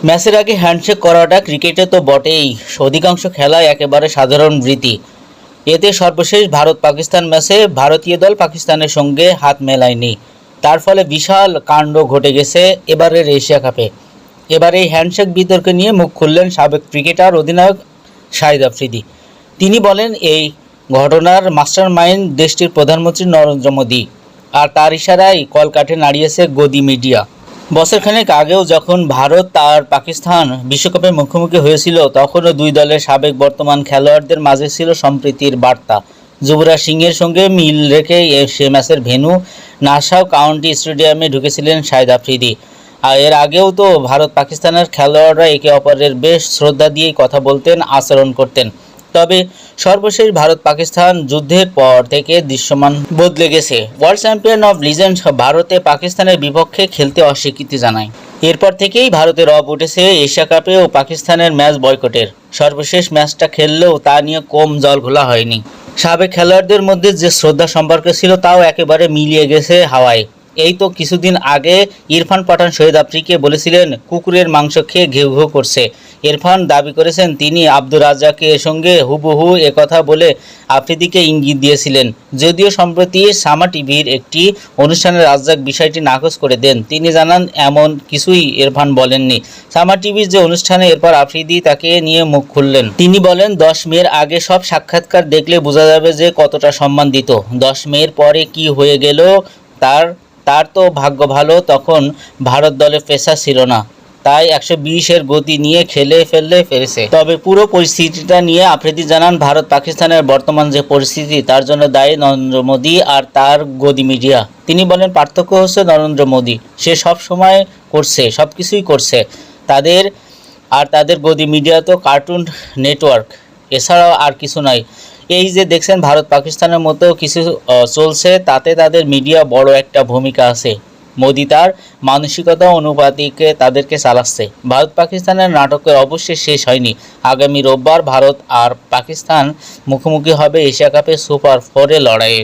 ম্যাচের আগে হ্যান্ডশেক করাটা ক্রিকেটে তো বটেই, অধিকাংশ খেলায় একেবারে সাধারণ রীতি। এতে সর্বশেষ ভারত পাকিস্তান ম্যাচে ভারতীয় দল পাকিস্তানের সঙ্গে হাত মেলায়নি। তার ফলে বিশাল কাণ্ড ঘটে গেছে এবারের এশিয়া কাপে। এবার এই হ্যান্ডশেক বিতর্কে নিয়ে মুখ খুললেন সাবেক ক্রিকেটার অধিনায়ক শাহিদ আফ্রিদি। তিনি বলেন, এই ঘটনার মাস্টার মাইন্ড দেশটির প্রধানমন্ত্রী নরেন্দ্র মোদী, আর তার ইশারায় কলকাঠে নাড়িয়েছে গদি মিডিয়া। বছরখানেক আগেও যখন ভারত আর পাকিস্তান বিশ্বকাপে মুখোমুখি হয়েছিল, তখনও দুই দলের সাবেক বর্তমান খেলোয়াড়দের মাঝে ছিল সম্প্রীতির বার্তা। যুবরাজ সিংয়ের সঙ্গে মিল রেখে সে ম্যাচের ভেন্যু নাসাউ কাউন্টি স্টেডিয়ামে ঢুকেছিলেন শাহিদ আফ্রিদি। আর এর আগেও তো ভারত পাকিস্তানের খেলোয়াড়রা একে অপরের বেশ শ্রদ্ধা দিয়েই কথা বলতেন, আচরণ করতেন। তবে সর্বশেষ ভারত পাকিস্তান যুদ্ধের পর থেকে দৃশ্যমান বদলে গেছে। ওয়ার্ল্ড চ্যাম্পিয়ন অফ লিজেন্ড ভারতে পাকিস্তানের বিপক্ষে খেলতে অস্বীকৃতি জানায়। এরপর থেকেই ভারতের রব উঠেছে এশিয়া কাপে ও পাকিস্তানের ম্যাচ বয়কটের। সর্বশেষ ম্যাচটা খেললেও তা নিয়ে কম জল ঘোলা হয়নি। সাবেক খেলোয়াড়দের মধ্যে যে শ্রদ্ধা সম্পর্ক ছিল তাও একেবারে মিলিয়ে গেছে হাওয়ায়। এই তো কিছুদিন আগে ইরফান পাঠান শহীদ আফ্রিদিকে বলেছিলেন কুকুরের মাংস খেয়ে ঘেউ ঘেউ করছে। ইরফান দাবি করেছেন তিনি আব্দুর রাজ্জাকের সঙ্গে হুবহু একথা বলে আফ্রিদিকে ইঙ্গিত দিয়েছিলেন। যদিও সম্প্রতি সামা টিভির একটি অনুষ্ঠানে রাজ্জাক বিষয়টি নাকচ করে দেন। তিনি জানান, এমন কিছুই ইরফান বলেননি। সামা টিভির যে অনুষ্ঠানে এরপর আফ্রিদি তাকে নিয়ে মুখ খুললেন। তিনি বলেন, 10 মের আগে সব সাক্ষাৎকার দেখলে বোঝা যাবে যে কতটা সম্মান দিত। 10 মের পরে কি হয়ে গেল তার তো ভাগ্য ভালো, তখন ভারত দলে পেসার ছিল না, তাই 120-এর গতি নিয়ে খেলে ফেললে পেরেছে। তবে পুরো পরিস্থিতিটা নিয়ে আফ্রিদি জানান, ভারত পাকিস্তানের বর্তমান যে পরিস্থিতি তার জন্য দায়ী নরেন্দ্র মোদী আর তার গদি মিডিয়া। তিনি বলেন, পার্থক্য হচ্ছে নরেন্দ্র মোদী সে সব সময় করছে, সব কিছুই করছে। তাদের গদি মিডিয়া তো কার্টুন নেটওয়ার্ক, এছাড়াও আর কিছু নয়। এই যে দেখছেন ভারত পাকিস্তানের মতো কিছু চলছে, তাতে তাদের মিডিয়া বড় একটা ভূমিকা আছে। মোদী তার মানসিকতা অনুপাতিকে তাদেরকে চালাচ্ছে। ভারত পাকিস্তানের নাটকের অবশ্যই শেষ হয়নি। আগামী রোববার ভারত আর পাকিস্তান মুখোমুখি হবে এশিয়া কাপের সুপার 4 লড়াইয়ে।